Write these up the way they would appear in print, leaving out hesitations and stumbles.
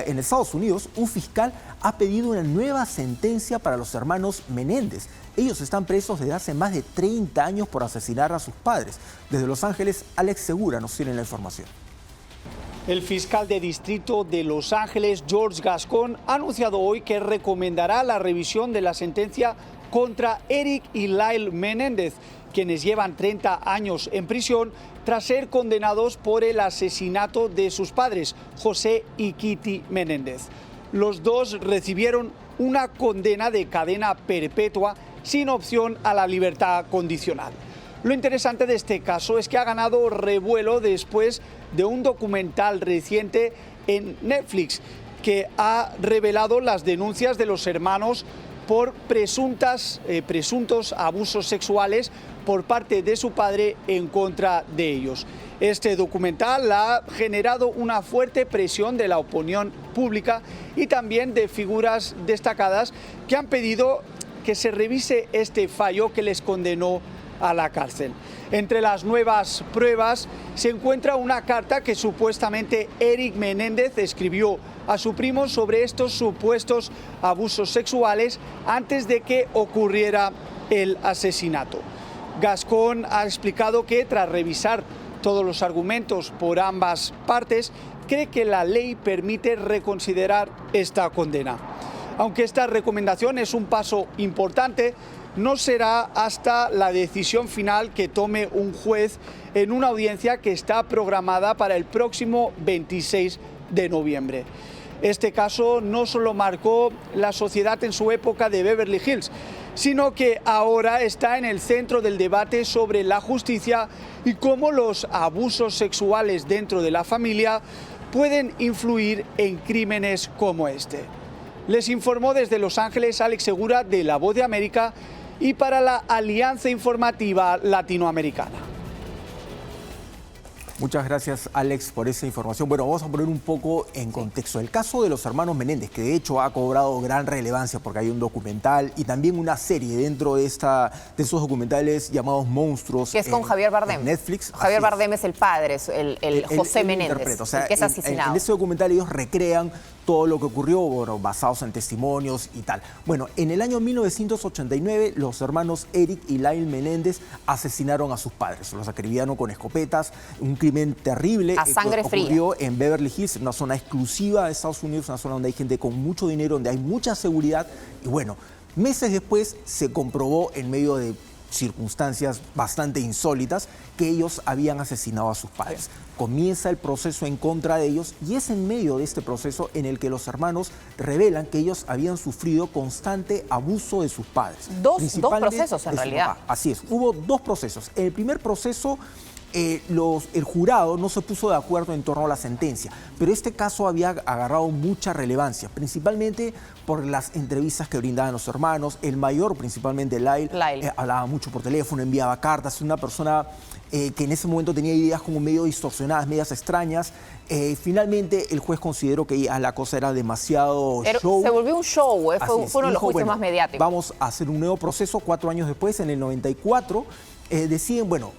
en Estados Unidos, un fiscal ha pedido una nueva sentencia para los hermanos Menéndez. Ellos están presos desde hace más de 30 años por asesinar a sus padres. Desde Los Ángeles, Alex Segura nos tiene la información. El fiscal de distrito de Los Ángeles, George Gascón, ha anunciado hoy que recomendará la revisión de la sentencia contra Eric y Lyle Menéndez, quienes llevan 30 años en prisión tras ser condenados por el asesinato de sus padres, José y Kitty Menéndez. Los dos recibieron una condena de cadena perpetua sin opción a la libertad condicional. Lo interesante de este caso es que ha ganado revuelo después de un documental reciente en Netflix que ha revelado las denuncias de los hermanos por presuntos abusos sexuales por parte de su padre en contra de ellos. Este documental ha generado una fuerte presión de la opinión pública y también de figuras destacadas que han pedido que se revise este fallo que les condenó a la cárcel. Entre las nuevas pruebas se encuentra una carta que supuestamente Eric Menéndez escribió a su primo sobre estos supuestos abusos sexuales antes de que ocurriera el asesinato. Gascón ha explicado que tras revisar todos los argumentos por ambas partes, cree que la ley permite reconsiderar esta condena. Aunque esta recomendación es un paso importante, no será hasta la decisión final que tome un juez en una audiencia que está programada para el próximo 26 de noviembre. Este caso no solo marcó la sociedad en su época de Beverly Hills, sino que ahora está en el centro del debate sobre la justicia y cómo los abusos sexuales dentro de la familia pueden influir en crímenes como este. Les informó desde Los Ángeles Alex Segura de La Voz de América y para la Alianza Informativa Latinoamericana. Muchas gracias, Alex, por esa información. Bueno, vamos a poner un poco en contexto. El caso de los hermanos Menéndez, que de hecho ha cobrado gran relevancia porque hay un documental y también una serie dentro de esos documentales llamados Monstruos. Que es con Javier Bardem. En Netflix. Javier Bardem es el padre, el José Menéndez, o sea, el que es asesinado. En ese documental ellos recrean todo lo que ocurrió, bueno, basados en testimonios y tal. Bueno, en el año 1989, los hermanos Eric y Lyle Menéndez asesinaron a sus padres. Los acribillaron con escopetas, un crimen terrible. A sangre fría. Ocurrió en Beverly Hills, una zona exclusiva de Estados Unidos, una zona donde hay gente con mucho dinero, donde hay mucha seguridad. Y bueno, meses después se comprobó en medio de circunstancias bastante insólitas que ellos habían asesinado a sus padres. Comienza el proceso en contra de ellos y es en medio de este proceso en el que los hermanos revelan que ellos habían sufrido constante abuso de sus padres. Dos procesos en realidad. Así es, hubo dos procesos. En el primer proceso el jurado no se puso de acuerdo en torno a la sentencia, pero este caso había agarrado mucha relevancia, principalmente por las entrevistas que brindaban los hermanos. El mayor, principalmente Lyle. Hablaba mucho por teléfono, enviaba cartas, una persona que en ese momento tenía ideas como medio distorsionadas, medias extrañas. Finalmente el juez consideró que ya la cosa era demasiado show. Se volvió un show, fue uno de los juicios más mediáticos. Vamos a hacer un nuevo proceso 4 años después, en el 94, deciden, bueno,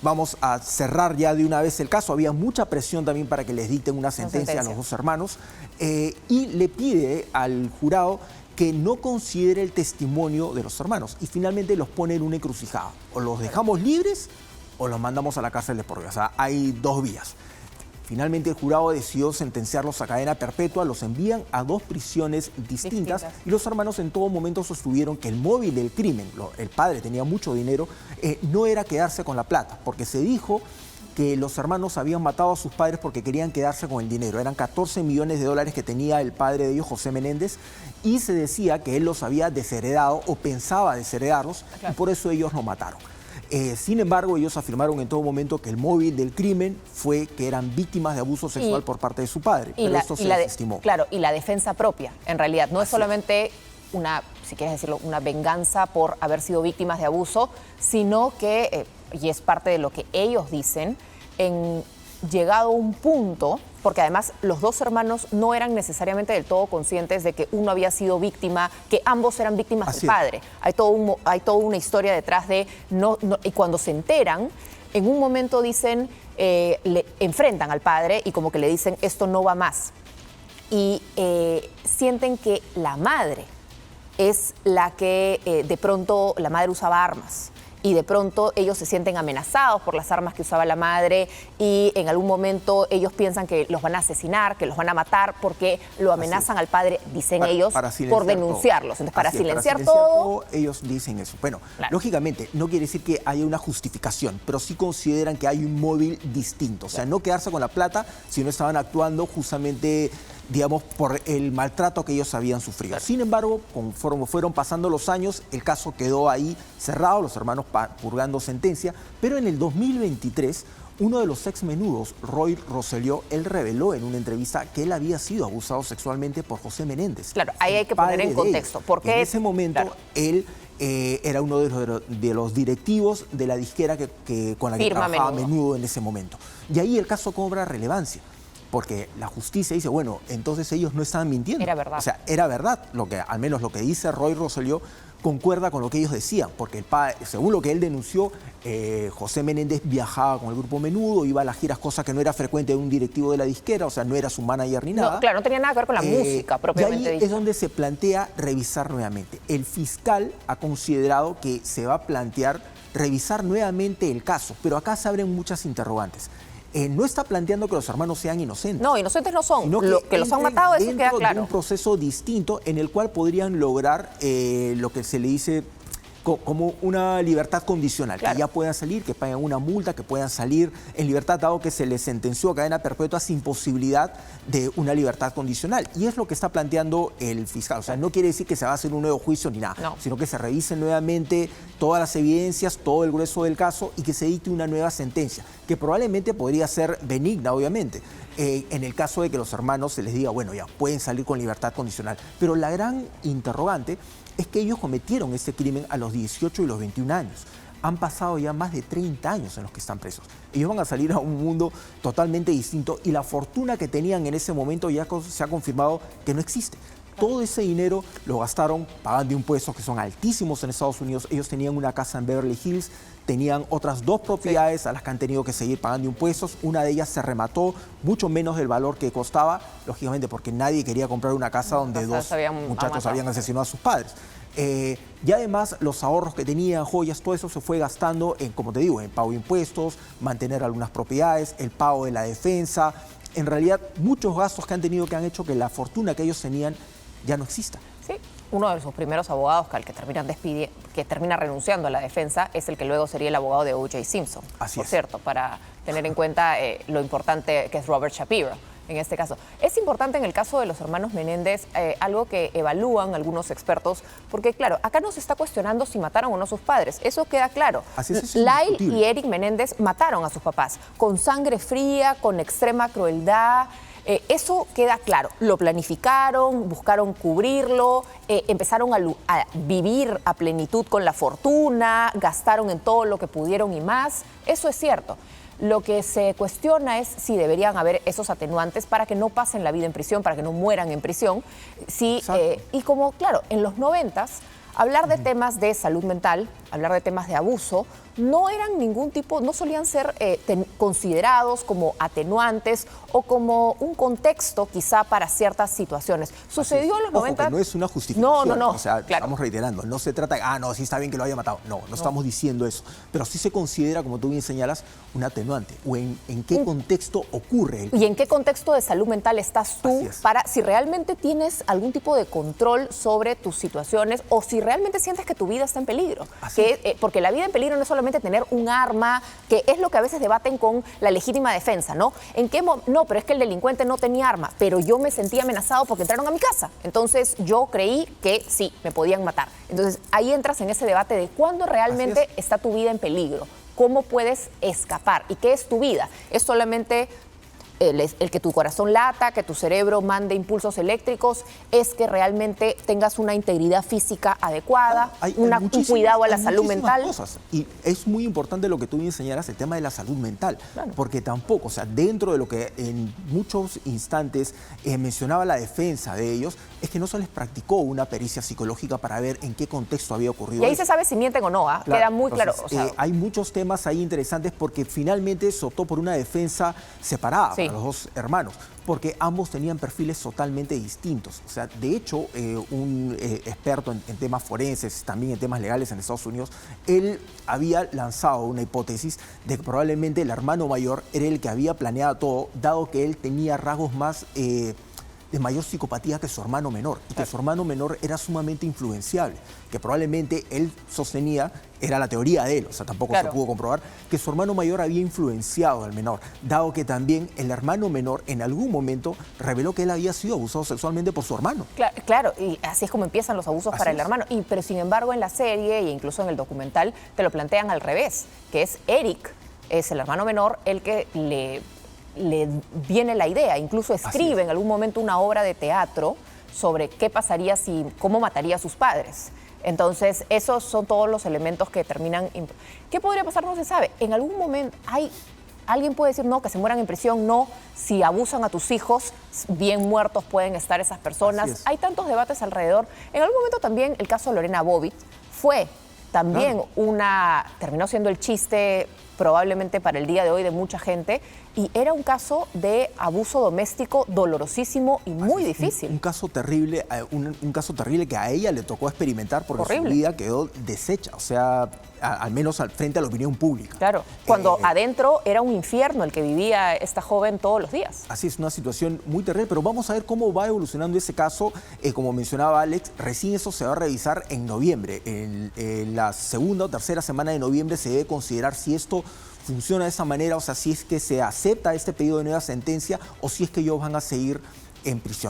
vamos a cerrar ya de una vez el caso. Había mucha presión también para que les dicten una sentencia a los dos hermanos y le pide al jurado que no considere el testimonio de los hermanos y finalmente los pone en una encrucijada. O los dejamos libres o los mandamos a la cárcel de por vida. O sea, hay dos vías. Finalmente el jurado decidió sentenciarlos a cadena perpetua, los envían a 2 prisiones distintas y los hermanos en todo momento sostuvieron que el móvil del crimen, el padre tenía mucho dinero, no era quedarse con la plata, porque se dijo que los hermanos habían matado a sus padres porque querían quedarse con el dinero. Eran 14 millones de dólares que tenía el padre de ellos, José Menéndez, y se decía que él los había desheredado o pensaba desheredarlos y por eso ellos lo mataron. Sin embargo, ellos afirmaron en todo momento que el móvil del crimen fue que eran víctimas de abuso sexual por parte de su padre, pero esto se desestimó. Claro, y la defensa propia, en realidad, no es solamente una, si quieres decirlo, una venganza por haber sido víctimas de abuso, sino que, y es parte de lo que ellos dicen, en llegado a un punto, porque además los dos hermanos no eran necesariamente del todo conscientes de que uno había sido víctima, que ambos eran víctimas del padre. Hay toda una historia detrás de, y cuando se enteran, en un momento dicen, le enfrentan al padre y como que le dicen, esto no va más. y sienten que la madre es la que de pronto la madre usaba armas. Y de pronto ellos se sienten amenazados por las armas que usaba la madre y en algún momento ellos piensan que los van a asesinar, que los van a matar porque lo amenazan al padre, dicen ellos, por denunciarlos. Entonces, para silenciar todo, ellos dicen eso. Bueno, lógicamente, no quiere decir que haya una justificación, pero sí consideran que hay un móvil distinto. O sea, no quedarse con la plata, sino estaban actuando justamente, digamos, por el maltrato que ellos habían sufrido. Sin embargo, conforme fueron pasando los años, el caso quedó ahí cerrado, los hermanos purgando sentencia, pero en el 2023, uno de los ex menudos, Roy Rosselló, él reveló en una entrevista que él había sido abusado sexualmente por José Menéndez. Claro, ahí hay que poner en contexto. Porque en ese momento, él era uno de los directivos de la disquera con la que trabajaba Menudo en ese momento. Y ahí el caso cobra relevancia. Porque la justicia dice, bueno, entonces ellos no estaban mintiendo. Era verdad. O sea, era verdad, al menos lo que dice Roy Rosselló concuerda con lo que ellos decían, porque el padre, según lo que él denunció, José Menéndez viajaba con el grupo Menudo, iba a las giras, cosa que no era frecuente de un directivo de la disquera, o sea, no era su manager ni nada. No, claro, no tenía nada que ver con la música propiamente. Y ahí es donde se plantea revisar nuevamente. El fiscal ha considerado que se va a plantear revisar nuevamente el caso, pero acá se abren muchas interrogantes. No está planteando que los hermanos sean inocentes. No, inocentes no son. Que los han matado, eso queda claro. De un proceso distinto en el cual podrían lograr lo que se le dice como una libertad condicional, que ya puedan salir, que paguen una multa, que puedan salir en libertad, dado que se les sentenció a cadena perpetua sin posibilidad de una libertad condicional. Y es lo que está planteando el fiscal. O sea, no quiere decir que se va a hacer un nuevo juicio ni nada, sino que se revisen nuevamente todas las evidencias, todo el grueso del caso y que se dicte una nueva sentencia, que probablemente podría ser benigna, obviamente, en el caso de que los hermanos se les diga, bueno, ya pueden salir con libertad condicional. Pero la gran interrogante es que ellos cometieron este crimen a los 18 y los 21 años. Han pasado ya más de 30 años en los que están presos. Ellos van a salir a un mundo totalmente distinto y la fortuna que tenían en ese momento ya se ha confirmado que no existe. Todo ese dinero lo gastaron pagando impuestos que son altísimos en Estados Unidos. Ellos tenían una casa en Beverly Hills, tenían otras 2 propiedades a las que han tenido que seguir pagando impuestos. Una de ellas se remató, mucho menos del valor que costaba, lógicamente porque nadie quería comprar una casa donde 2 muchachos habían asesinado a sus padres. Y además los ahorros que tenían, joyas, todo eso se fue gastando en, como te digo, en pago de impuestos, mantener algunas propiedades, el pago de la defensa. En realidad, muchos gastos que han tenido que han hecho que la fortuna que ellos tenían ya no exista. Sí, uno de sus primeros abogados, que termina renunciando a la defensa, es el que luego sería el abogado de O.J. Simpson. Así por cierto, para tener en cuenta lo importante que es Robert Shapiro en este caso. Es importante en el caso de los hermanos Menéndez algo que evalúan algunos expertos, porque claro, acá no se está cuestionando si mataron o no sus padres, eso queda claro. Lyle y Eric Menéndez mataron a sus papás con sangre fría, con extrema crueldad. Eso queda claro. Lo planificaron, buscaron cubrirlo, empezaron a vivir a plenitud con la fortuna, gastaron en todo lo que pudieron y más. Eso es cierto. Lo que se cuestiona es si deberían haber esos atenuantes para que no pasen la vida en prisión, para que no mueran en prisión. Y como, claro, en los 90s, hablar de temas de salud mental, hablar de temas de abuso, no eran ningún tipo, no solían ser considerados como atenuantes o como un contexto quizá para ciertas situaciones. Sucedió en los 90. Que no es una justificación. No. O sea, estamos reiterando, no se trata de, no, sí está bien que lo haya matado. No estamos diciendo eso. Pero sí se considera, como tú bien señalas, un atenuante. O en qué contexto ocurre. ¿Y en qué contexto de salud mental estás tú para, si realmente tienes algún tipo de control sobre tus situaciones o si realmente sientes que tu vida está en peligro? Porque la vida en peligro no es solamente tener un arma, que es lo que a veces debaten con la legítima defensa, ¿no? No, pero es que el delincuente no tenía arma, pero yo me sentí amenazado porque entraron a mi casa. Entonces yo creí que sí, me podían matar. Entonces ahí entras en ese debate de cuándo realmente está tu vida en peligro, cómo puedes escapar y qué es tu vida. ¿Es solamente el que tu corazón lata, que tu cerebro mande impulsos eléctricos? ¿Es que realmente tengas una integridad física adecuada, un cuidado a la salud mental? Cosas. Y es muy importante lo que tú bien señalas, el tema de la salud mental, porque tampoco, o sea, dentro de lo que en muchos instantes mencionaba la defensa de ellos, es que no se les practicó una pericia psicológica para ver en qué contexto había ocurrido. Y ahí se sabe si mienten o no, queda muy claro. Hay muchos temas ahí interesantes porque finalmente se optó por una defensa separada. los dos hermanos, porque ambos tenían perfiles totalmente distintos. O sea, de hecho, un experto en temas forenses, también en temas legales en Estados Unidos, él había lanzado una hipótesis de que probablemente el hermano mayor era el que había planeado todo, dado que él tenía rasgos más de mayor psicopatía que su hermano menor, y que su hermano menor era sumamente influenciable, que probablemente él sostenía, era la teoría de él, o sea, tampoco se pudo comprobar, que su hermano mayor había influenciado al menor, dado que también el hermano menor en algún momento reveló que él había sido abusado sexualmente por su hermano. Claro, y así es como empiezan los abusos para el hermano, pero sin embargo en la serie e incluso en el documental te lo plantean al revés, que es Eric, es el hermano menor, el que le viene la idea, incluso escribe en algún momento una obra de teatro sobre qué pasaría cómo mataría a sus padres. Entonces, esos son todos los elementos que terminan. ¿Qué podría pasar? No se sabe. En algún momento alguien puede decir no, que se mueran en prisión, no. Si abusan a tus hijos, bien muertos pueden estar esas personas. Hay tantos debates alrededor. En algún momento también el caso de Lorena Bobbitt fue también terminó siendo el chiste probablemente para el día de hoy de mucha gente, y era un caso de abuso doméstico dolorosísimo y muy difícil. Un caso terrible, un caso terrible que a ella le tocó experimentar porque su vida quedó deshecha, o sea, al menos frente a la opinión pública. Claro, cuando adentro era un infierno el que vivía esta joven todos los días. Así es, una situación muy terrible, pero vamos a ver cómo va evolucionando ese caso. Como mencionaba Alex, recién eso se va a revisar en noviembre. En la segunda o tercera semana de noviembre se debe considerar si esto funciona de esa manera, o sea, si es que se acepta este pedido de nueva sentencia o si es que ellos van a seguir en prisión.